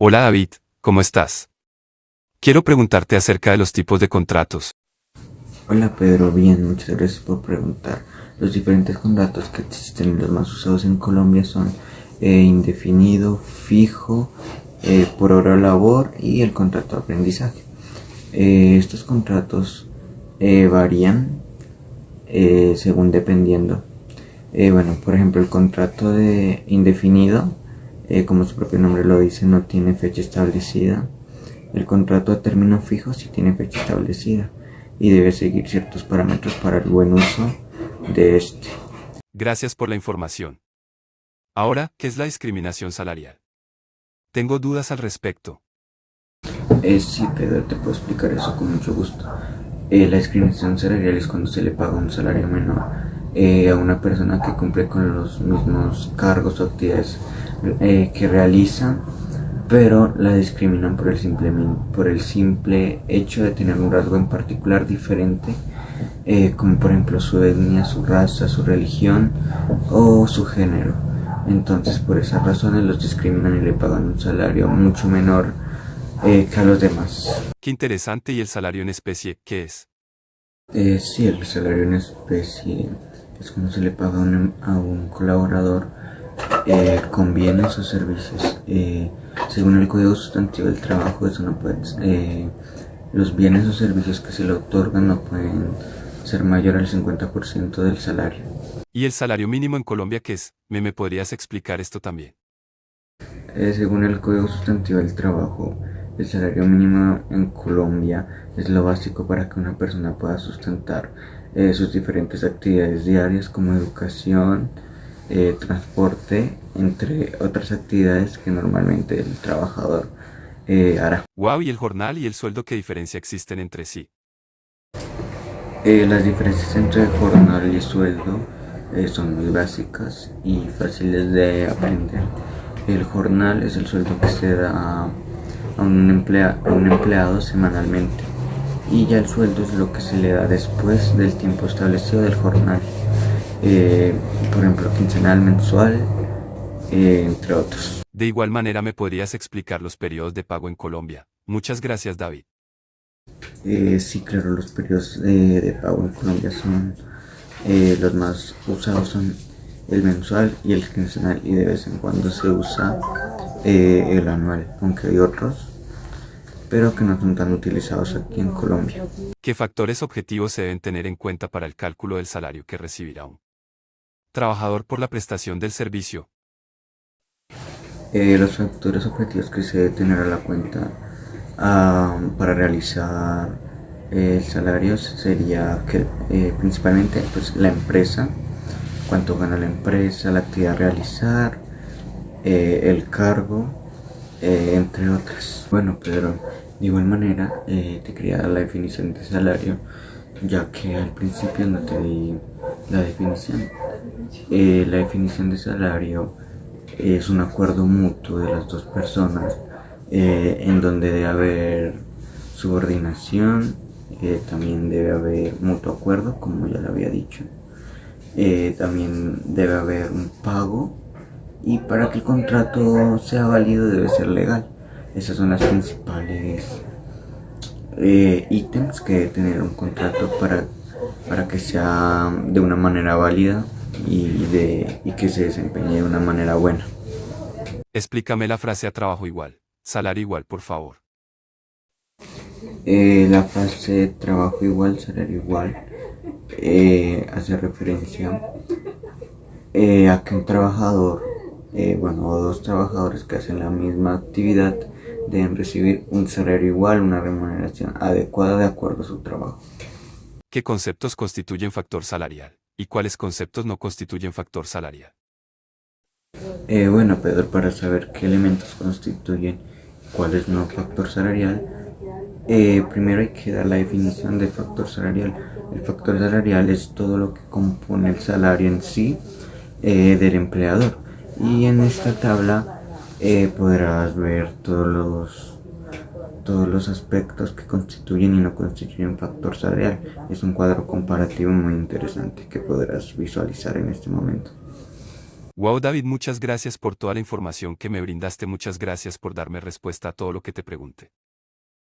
Hola David, ¿cómo estás? Quiero preguntarte acerca de los tipos de contratos. Hola Pedro, bien, muchas gracias por preguntar. Los diferentes contratos que existen y los más usados en Colombia son indefinido, fijo, por hora labor y el contrato de aprendizaje. Estos contratos varían según dependiendo. Bueno, por ejemplo, el contrato de indefinido, como su propio nombre lo dice, no tiene fecha establecida. El contrato a término fijo sí tiene fecha establecida y debe seguir ciertos parámetros para el buen uso de este. Gracias por la información. Ahora, ¿qué es la discriminación salarial? Tengo dudas al respecto. Sí, Pedro, te puedo explicar eso con mucho gusto. La discriminación salarial es cuando se le paga un salario menor a una persona que cumple con los mismos cargos o actividades que realiza, pero la discriminan por el simple hecho de tener un rasgo en particular diferente, como por ejemplo su etnia, su raza, su religión o su género. Entonces, por esas razones los discriminan y le pagan un salario mucho menor que a los demás. Qué interesante. ¿Y el salario en especie, qué es? Sí, el salario en especie es cuando se le paga a un colaborador con bienes o servicios. Según el Código Sustantivo del Trabajo, eso no puede, los bienes o servicios que se le otorgan no pueden ser mayor al 50% del salario. ¿Y el salario mínimo en Colombia qué es? ¿Me podrías explicar esto también? Según el Código Sustantivo del Trabajo, el salario mínimo en Colombia es lo básico para que una persona pueda sustentar sus diferentes actividades diarias como educación, transporte, entre otras actividades que normalmente el trabajador hará. Wow, ¿y el jornal y el sueldo qué diferencia existen entre sí? Las diferencias entre jornal y sueldo son muy básicas y fáciles de aprender. El jornal es el sueldo que se da a un empleado semanalmente y ya el sueldo es lo que se le da después del tiempo establecido del jornal, eh, por ejemplo quincenal, mensual, entre otros. De igual manera, ¿me podrías explicar los periodos de pago en Colombia? Muchas gracias, David. Sí, claro, los periodos de pago en Colombia son los más usados son el mensual y el quincenal y de vez en cuando se usa el anual, aunque hay otros, pero que no son tan utilizados aquí en Colombia. ¿Qué factores objetivos se deben tener en cuenta para el cálculo del salario que recibirá un trabajador por la prestación del servicio? Los factores objetivos que se debe tener a la cuenta para realizar el salario sería que principalmente pues, la empresa, cuánto gana la empresa, la actividad a realizar, el cargo, entre otras. Bueno, Pedro, de igual manera te quería dar la definición de salario, ya que al principio no te di la definición. La definición de salario es un acuerdo mutuo de las dos personas en donde debe haber subordinación, también debe haber mutuo acuerdo, como ya lo había dicho. También debe haber un pago y para que el contrato sea válido debe ser legal. Esas son las principales ítems que debe tener un contrato para que sea de una manera válida y que se desempeñe de una manera buena. Explícame la frase a trabajo igual, salario igual, por favor. La frase trabajo igual, salario igual hace referencia a que un trabajador, bueno, o dos trabajadores que hacen la misma actividad deben recibir un salario igual, una remuneración adecuada de acuerdo a su trabajo. ¿Qué conceptos constituyen factor salarial? ¿Y cuáles conceptos no constituyen factor salarial? Bueno, Pedro, para saber qué elementos constituyen cuál es no factor salarial, primero hay que dar la definición de factor salarial. El factor salarial es todo lo que compone el salario en sí del empleador. Y en esta tabla podrás ver todos los aspectos que constituyen y no constituyen factor salarial. Es un cuadro comparativo muy interesante que podrás visualizar en este momento. Wow, David, muchas gracias por toda la información que me brindaste, muchas gracias por darme respuesta a todo lo que te pregunté.